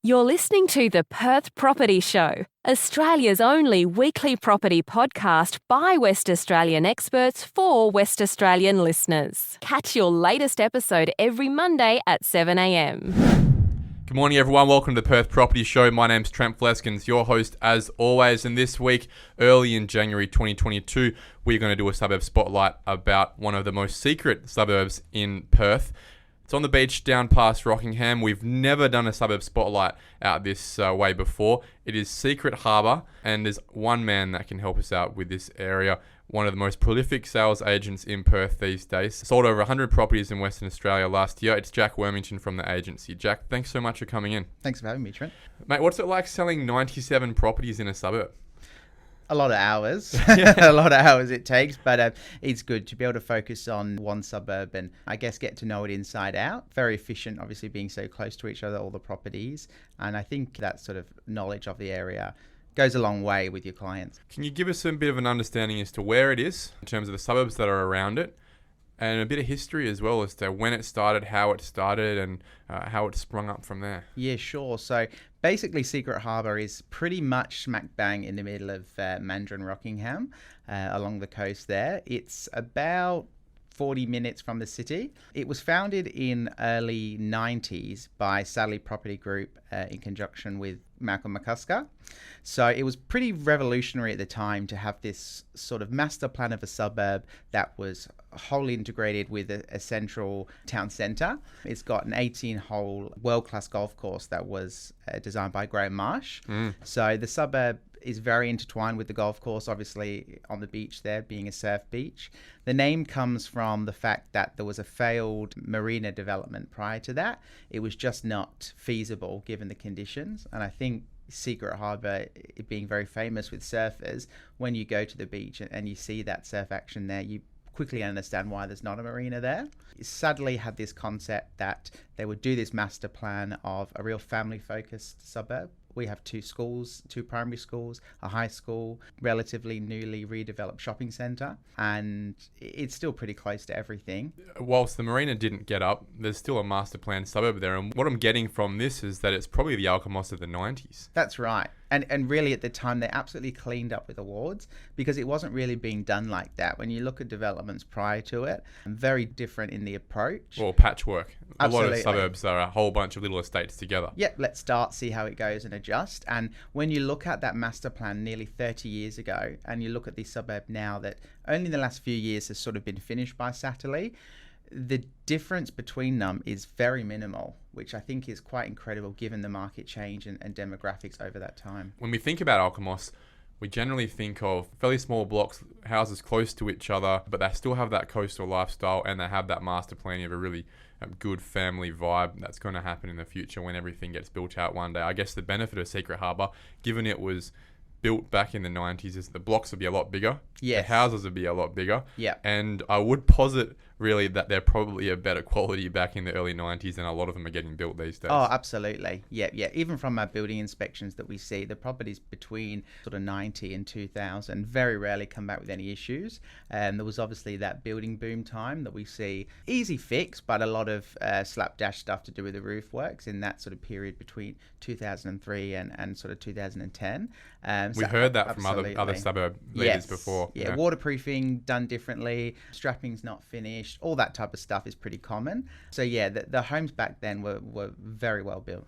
You're listening to the Perth Property Show, Australia's only weekly property podcast by West Australian experts for West Australian listeners. Catch your latest episode every Monday at 7 a.m. Good morning, everyone. Welcome to the Perth Property Show. My name's Trent Fleskens, your host as always. And this week, early in January 2022, we're going to do a suburb spotlight about one of the most secret suburbs in Perth. It's on the beach down past Rockingham. We've never done a suburb spotlight out this way before. It is Secret Harbour, and there's one man that can help us out with this area. One of the most prolific sales agents in Perth these days. Sold over 100 properties in Western Australia last year. It's Jack Wormington from the agency. Jack, thanks so much for coming in. Thanks for having me, Trent. Mate, what's it like selling 97 properties in a suburb? A lot of hours, a lot of hours it takes, but it's good to be able to focus on one suburb and I guess get to know it inside out. Very efficient, obviously being so close to each other, all the properties. And I think that sort of knowledge of the area goes a long way with your clients. Can you give us a bit of an understanding as to where it is in terms of the suburbs that are around it? And a bit of history as well as to when it started, how it started, and how it sprung up from there. Yeah, sure. So basically, Secret Harbour is pretty much smack bang in the middle of Mandarin Rockingham, along the coast there. It's about 40 minutes from the city. It was founded in early 90s by Sally Property Group in conjunction with Malcolm McCusker. So it was pretty revolutionary at the time to have this sort of master plan of a suburb that was wholly integrated with a central town centre. It's got an 18-hole world-class golf course that was designed by Graham Marsh. So the suburb is very intertwined with the golf course, obviously on the beach there being a surf beach. The name comes from the fact that there was a failed marina development prior to that. It was just not feasible given the conditions. And I think Secret Harbour, it being very famous with surfers, when you go to the beach and you see that surf action there, you quickly understand why there's not a marina there. Sadly had this concept that they would do this master plan of a real family-focused suburb. We have two schools, two primary schools, a high school, relatively newly redeveloped shopping centre, and it's still pretty close to everything. Whilst the marina didn't get up, there's still a master plan suburb there, and what I'm getting from this is that it's probably the Alkimos of the 90s. That's right. And really at the time they absolutely cleaned up with awards because it wasn't really being done like that. When you look at developments prior to it, very different in the approach. Or patchwork. Absolutely. A lot of suburbs are a whole bunch of little estates together. Yep, let's start, see how it goes and adjust. And when you look at that master plan nearly 30 years ago and you look at the suburb now that only in the last few years has sort of been finished by Satterley, the difference between them is very minimal, which I think is quite incredible given the market change and demographics over that time. When we think about Alkimos, we generally think of fairly small blocks, houses close to each other, but they still have that coastal lifestyle and they have that master planning of a really good family vibe that's going to happen in the future when everything gets built out one day. I guess the benefit of Secret Harbour, given it was built back in the 90s, is the blocks would be a lot bigger. Yes. The houses would be a lot bigger. Yeah. And I would posit really that they're probably a better quality back in the early 90s and a lot of them are getting built these days. Oh, absolutely. Yeah. Even from our building inspections that we see, the properties between sort of 90 and 2000 very rarely come back with any issues. There was obviously that building boom time that we see easy fix, but a lot of slapdash stuff to do with the roof works in that sort of period between 2003 and sort of 2010. We heard that from other suburb leaders before. Yeah, waterproofing done differently, strapping's not finished, all that type of stuff is pretty common. So yeah, the homes back then were very well built.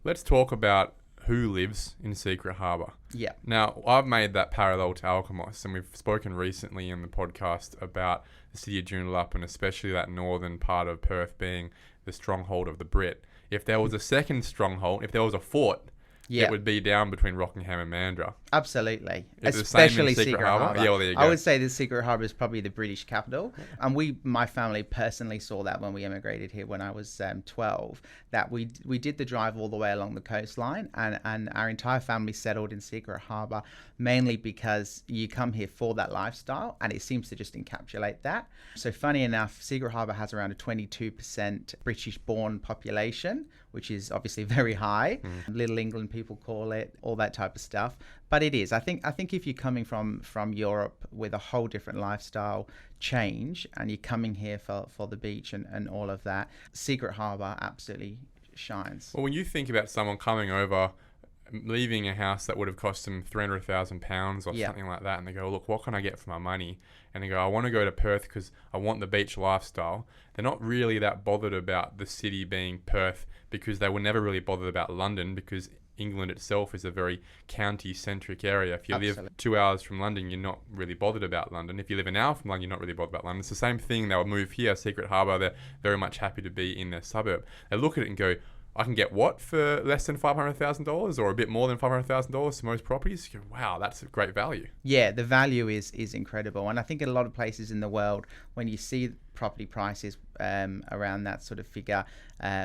Let's talk about who lives in Secret Harbour. Yeah. Now, I've made that parallel to Alkimos, and we've spoken recently in the podcast about the city of Joondalup and especially that northern part of Perth being the stronghold of the Brit. If there was a second stronghold, if there was a fort, it would be down between Rockingham and Mandurah. Absolutely. Is Especially the same in Secret Harbour. Yeah, well, there you go. I would say the Secret Harbour is probably the British capital. And my family personally saw that when we emigrated here when I was 12, that we did the drive all the way along the coastline and our entire family settled in Secret Harbour, mainly because you come here for that lifestyle and it seems to just encapsulate that. So funny enough, Secret Harbour has around a 22% British-born population, which is obviously very high. Little England people call it, all that type of stuff. But it is. I think if you're coming from Europe with a whole different lifestyle change and you're coming here for the beach and all of that, Secret Harbour absolutely shines. Well, when you think about someone coming over, leaving a house that would have cost them £300,000 or something like that, and they go, look, what can I get for my money? And they go, I want to go to Perth because I want the beach lifestyle. They're not really that bothered about the city being Perth, because they were never really bothered about London, because England itself is a very county-centric area. If you live 2 hours from London, you're not really bothered about London. If you live an hour from London, you're not really bothered about London. It's the same thing. They'll move here, Secret Harbour. They're very much happy to be in their suburb. They look at it and go, I can get what for less than $500,000 or a bit more than $500,000 to most properties? You go, wow, that's a great value. Yeah, the value is incredible. And I think in a lot of places in the world, when you see property prices around that sort of figure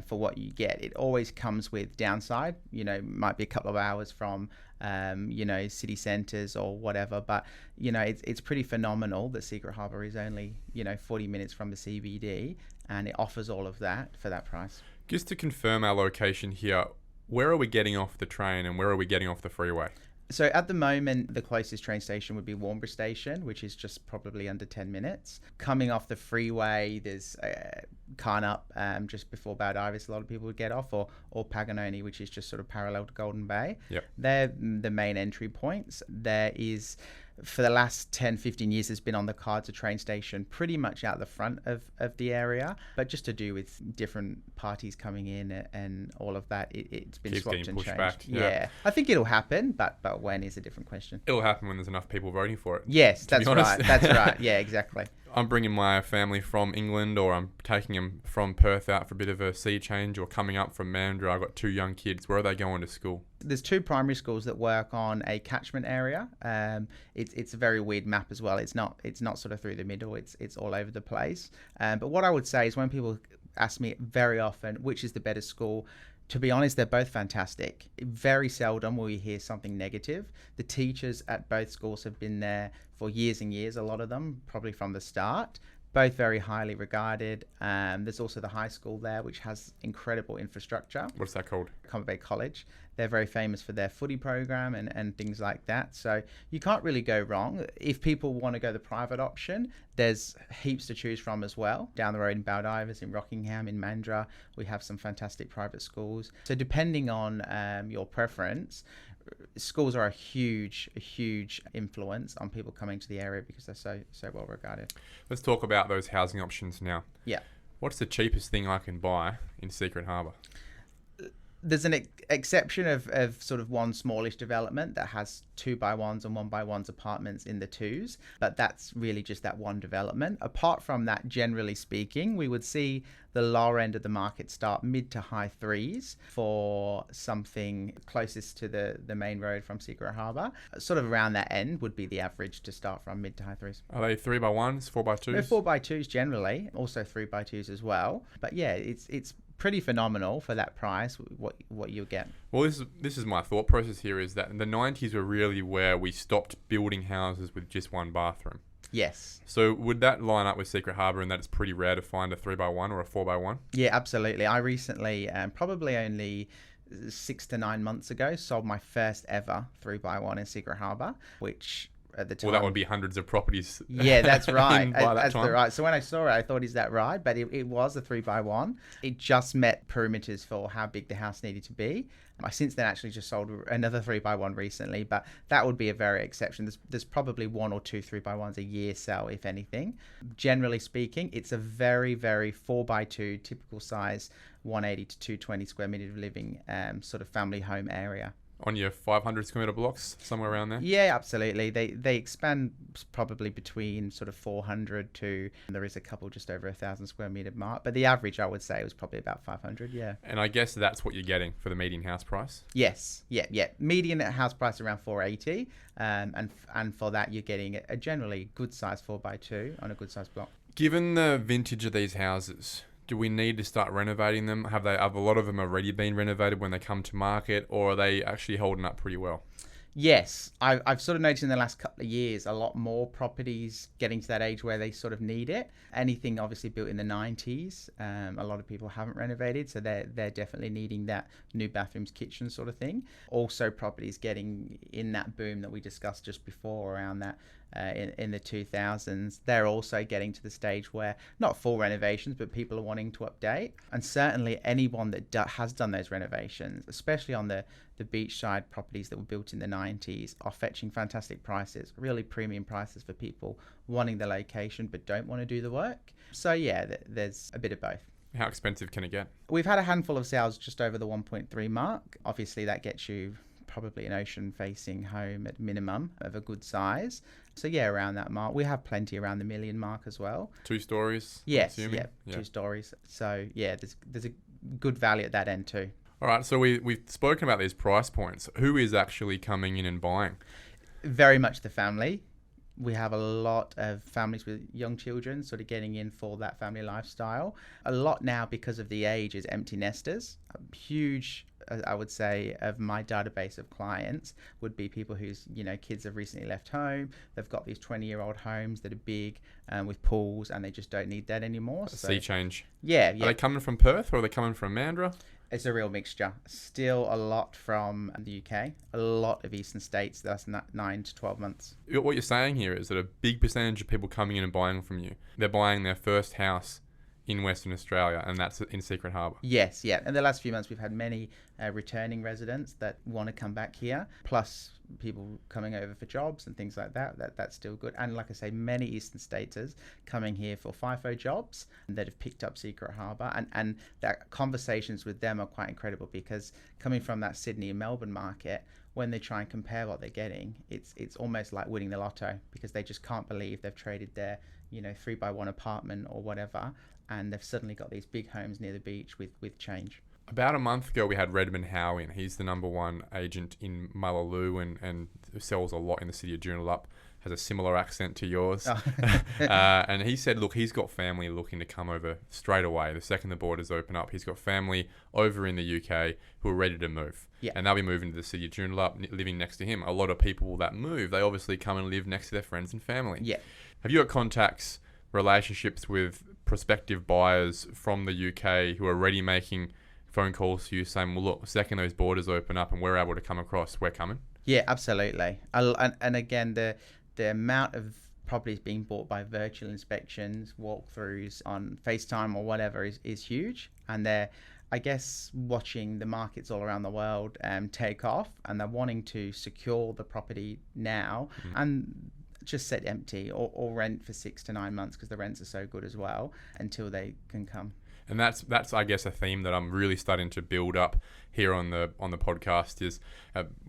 for what you get, it always comes with downside. You know, might be a couple of hours from city centres or whatever, but it's pretty phenomenal that Secret Harbour is only 40 minutes from the CBD, and it offers all of that for that price. Just to confirm our location here, where are we getting off the train and where are we getting off the freeway? So at the moment, the closest train station would be Wormington Station, which is just probably under 10 minutes. Coming off the freeway, there's Carnup just before Baldivis, a lot of people would get off, or Paganoni, which is just sort of parallel to Golden Bay. Yep. They're the main entry points. There is, for the last 10, 15 years, has been on the cards a train station pretty much out the front of the area, but just to do with different parties coming in and all of that, it's been Keeps swapped getting and pushed changed. back. Yeah, I think it'll happen, but when is a different question. It'll happen when there's enough people voting for it. Yes, to that's be honest. right. That's right. Yeah, exactly. I'm bringing my family from England, or I'm taking them from Perth out for a bit of a sea change, or coming up from Mandurah. I've got 2 young kids. Where are they going to school? There's 2 primary schools that work on a catchment area. It's a very weird map as well. It's not sort of through the middle. It's all over the place. But what I would say is, when people ask me very often which is the better school, to be honest, they're both fantastic. Very seldom will you hear something negative. The teachers at both schools have been there for years and years, a lot of them, probably from the start. Both very highly regarded. There's also the high school there, which has incredible infrastructure. What's that called? Comet Bay College. They're very famous for their footy program and things like that. So you can't really go wrong. If people want to go the private option, there's heaps to choose from as well. Down the road in Baldivis, in Rockingham, in Mandurah, we have some fantastic private schools. So depending on your preference, schools are a huge influence on people coming to the area because they're so well regarded. Let's talk about those housing options now. Yeah. What's the cheapest thing I can buy in Secret Harbour? There's an exception of sort of one smallish development that has 2x1s and 1x1s apartments in the 2s, but that's really just that one development. Apart from that, generally speaking, we would see the lower end of the market start mid to high 3s for something closest to the main road from Secret Harbour. Sort of around that end would be the average to start from, mid to high 3s. Are they 3x1s, 4x2s? No, 4x2s generally, also 3x2s as well. But yeah, it's pretty phenomenal for that price, what you'll get. Well, this is my thought process here, is that the 90s were really where we stopped building houses with just one bathroom. Yes. So would that line up with Secret Harbour in that it's pretty rare to find a 3x1 or a 4x1? Yeah, absolutely. I recently, probably only 6 to 9 months ago, sold my first ever 3x1 in Secret Harbour, which at the time... Well, that would be hundreds of properties. Yeah, that's right. That's right. So when I saw it, I thought, is that right? But it was a 3x1. It just met perimeters for how big the house needed to be. I since then actually just sold another 3x1 recently, but that would be a very exception. There's probably 1 or 2 3x1s a year sell, if anything. Generally speaking, it's a very, very 4x2 typical size, 180 to 220 square meter of living sort of family home area. On your 500 square meter blocks, somewhere around there? Yeah, absolutely. They expand probably between sort of 400 to, there is a couple just over 1,000 square meter mark, but the average I would say was probably about 500. Yeah. And I guess that's what you're getting for the median house price. Yes. Yeah. Median house price around 480, and for that you're getting a generally good size 4x2 on a good size block. Given the vintage of these houses, do we need to start renovating them? Have a lot of them already been renovated when they come to market, or are they actually holding up pretty well? Yes, I've sort of noticed in the last couple of years a lot more properties getting to that age where they sort of need it. Anything obviously built in the 90s, a lot of people haven't renovated, so they're definitely needing that new bathrooms, kitchen sort of thing. Also properties getting in that boom that we discussed just before around that in the 2000s, they're also getting to the stage where not full renovations, but people are wanting to update. And certainly anyone that has done those renovations, especially on the beachside properties that were built in the 90s, are fetching fantastic prices, really premium prices for people wanting the location but don't want to do the work. So yeah, there's a bit of both. How expensive can it get? We've had a handful of sales just over the 1.3 mark. Obviously that gets you probably an ocean facing home at minimum of a good size. So yeah, around that mark. We have plenty around the $1 million mark as well. 2 stories? Yes, yeah, 2 stories. So yeah, there's a good value at that end too. All right, so we've spoken about these price points. Who is actually coming in and buying? Very much the family. We have a lot of families with young children sort of getting in for that family lifestyle. A lot now, because of the age, is empty nesters. A huge, I would say, of my database of clients would be people whose kids have recently left home. They've got these 20-year-old homes that are big with pools, and they just don't need that anymore. So, sea change. Yeah. Are they coming from Perth or are they coming from Mandurah? It's a real mixture. Still a lot from the UK, a lot of eastern states. That's 9 to 12 months. What you're saying here is that a big percentage of people coming in and buying from you, they're buying their first house in Western Australia, and that's in Secret Harbour. Yes, yeah. In the last few months, we've had many returning residents that want to come back here, plus people coming over for jobs and things like that. That's still good. And like I say, many eastern staters coming here for FIFO jobs that have picked up Secret Harbour, and that conversations with them are quite incredible, because coming from that Sydney and Melbourne market, when they try and compare what they're getting, it's almost like winning the lotto, because they just can't believe they've traded their 3x1 apartment or whatever, and they've suddenly got these big homes near the beach with change. About a month ago, we had Redmond Howe in. He's the #1 agent in Mullaloo and sells a lot in the city of Joondalup. Has a similar accent to yours. Oh. And he said, look, he's got family looking to come over straight away. The second the borders open up, he's got family over in the UK who are ready to move. Yeah. And they'll be moving to the city of Joondalup, living next to him. A lot of people that move, they obviously come and live next to their friends and family. Yeah. Have you got contacts, relationships with prospective buyers from the UK who are already making phone calls to you saying, well, look, the second those borders open up and we're able to come across, we're coming? Yeah, absolutely. And again, the amount of properties being bought by virtual inspections, walkthroughs on FaceTime or whatever is huge. And they're, I guess, watching the markets all around the world take off, and they're wanting to secure the property now and just sit empty or rent for 6 to 9 months, because the rents are so good as well, until they can come. And that's I guess a theme that I'm really starting to build up here on the podcast is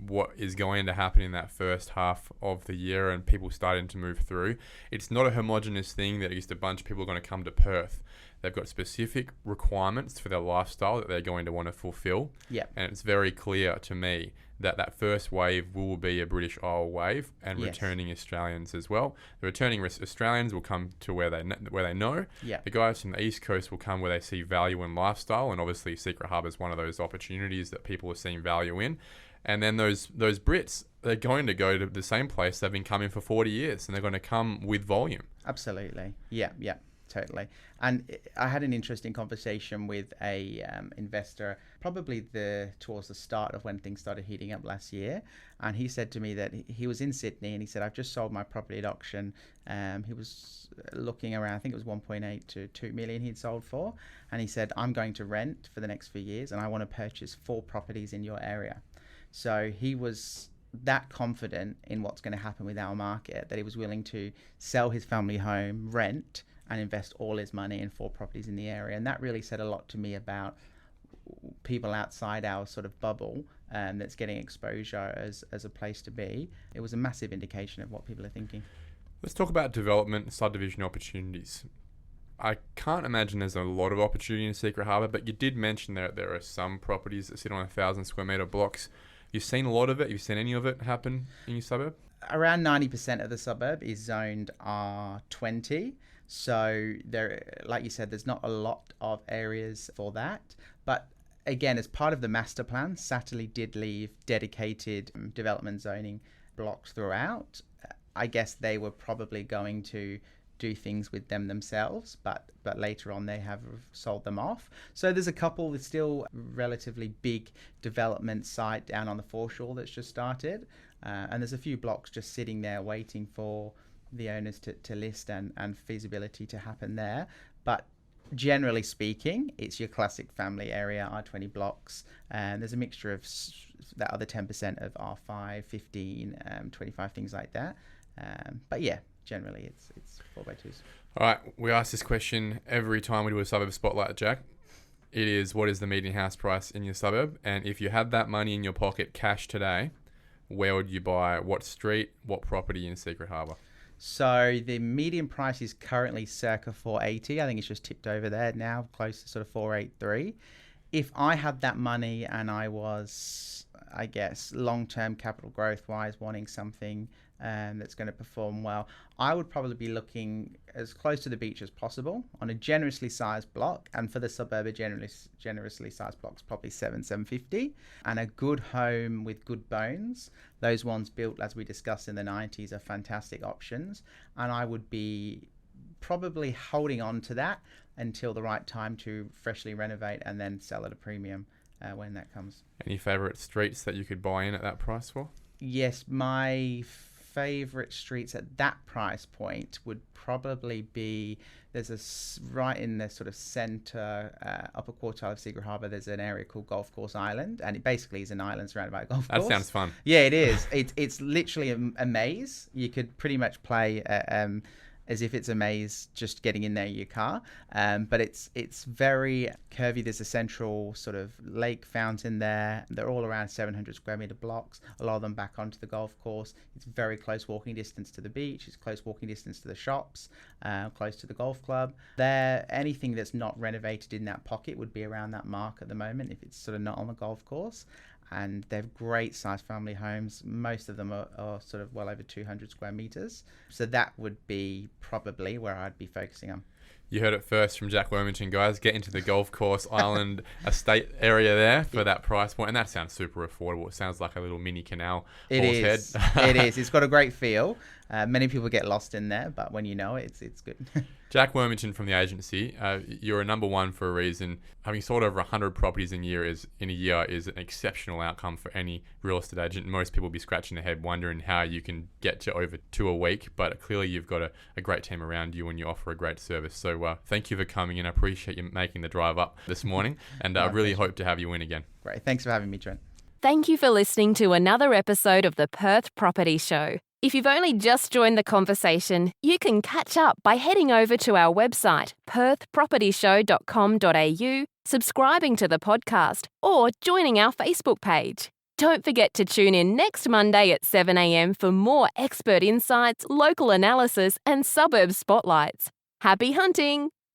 what is going to happen in that first half of the year, and people starting to move through. It's not a homogenous thing that just a bunch of people are going to come to Perth. They've got specific requirements for their lifestyle that they're going to want to fulfill. Yeah. And it's very clear to me that first wave will be a British Isle wave, and returning Australians as well. The returning Australians will come to where they know. Yeah. The guys from the East Coast will come where they see value in lifestyle, and obviously Secret Harbour is one of those opportunities that people are seeing value in. And then those Brits, they're going to go to the same place they've been coming for 40 years, and they're going to come with volume. Absolutely. Yeah. Totally. And I had an interesting conversation with a investor, probably towards the start of when things started heating up last year. And he said to me that he was in Sydney, and he said, I've just sold my property at auction. He was looking around, I think it was 1.8 to 2 million he'd sold for. And he said, I'm going to rent for the next few years, and I want to purchase 4 properties in your area. So he was that confident in what's going to happen with our market that he was willing to sell his family home, rent, and invest all his money in 4 properties in the area. And that really said a lot to me about people outside our sort of bubble that's getting exposure as a place to be. It was a massive indication of what people are thinking. Let's talk about development and subdivision opportunities. I can't imagine there's a lot of opportunity in Secret Harbour, but you did mention that there are some properties that sit on 1,000 square metre blocks. You've seen a lot of it. You've seen any of it happen in your suburb? Around 90% of the suburb is zoned R20. So there, like you said, there's not a lot of areas for that. But again, as part of the master plan, Satterley did leave dedicated development zoning blocks throughout. I guess they were probably going to do things with them themselves, but later on they have sold them off. So there's a couple with still relatively big development site down on the foreshore that's just started. And there's a few blocks just sitting there waiting for the owners to list and feasibility to happen there. But generally speaking, it's your classic family area, R20 blocks, and there's a mixture of that other 10% of R5, 15, 25, things like that. But yeah, generally it's 4x2s. All right, we ask this question every time we do a suburb spotlight, Jack. It is, what is the median house price in your suburb? And if you had that money in your pocket cash today, where would you buy, what street, what property in Secret Harbour? So the median price is currently circa 480. I think it's just tipped over there now, close to sort of 483. If I had that money and I was, I guess, long-term capital growth-wise, wanting something that's going to perform well, I would probably be looking as close to the beach as possible on a generously sized block. And for the suburb, a generously sized block's probably 750. And a good home with good bones, those ones built, as we discussed, in the 90s are fantastic options. And I would be probably holding on to that until the right time to freshly renovate and then sell at a premium when that comes. Any favourite streets that you could buy in at that price for? Yes, my favourite streets at that price point would probably be, right in the sort of centre, upper quartile of Secret Harbour, there's an area called Golf Course Island, and it basically is an island surrounded by a golf course. That sounds fun. Yeah, it is. It's literally a maze. You could pretty much play as if it's a maze, just getting in there in your car. But it's very curvy. There's a central sort of lake fountain there. They're all around 700 square meter blocks. A lot of them back onto the golf course. It's very close walking distance to the beach. It's close walking distance to the shops, close to the golf club. Anything that's not renovated in that pocket would be around that mark at the moment if it's sort of not on the golf course. And they're great sized family homes. Most of them are sort of well over 200 square meters. So that would be probably where I'd be focusing on. You heard it first from Jack Wormington, guys. Get into the golf course island estate area there for that price point. And that sounds super affordable. It sounds like a little mini canal. It is. It is. It's got a great feel. Many people get lost in there, but when you know it, it's good. Jack Wormington from the agency, you're a number one for a reason. Having sold over 100 properties in a year is an exceptional outcome for any real estate agent. Most people will be scratching their head wondering how you can get to over 2 a week, but clearly you've got a great team around you and you offer a great service. So thank you for coming in. I appreciate you making the drive up this morning, and I really hope to have you in again. Great. Thanks for having me, Trent. Thank you for listening to another episode of the Perth Property Show. If you've only just joined the conversation, you can catch up by heading over to our website, perthpropertyshow.com.au, subscribing to the podcast, or joining our Facebook page. Don't forget to tune in next Monday at 7 a.m. for more expert insights, local analysis, and suburb spotlights. Happy hunting!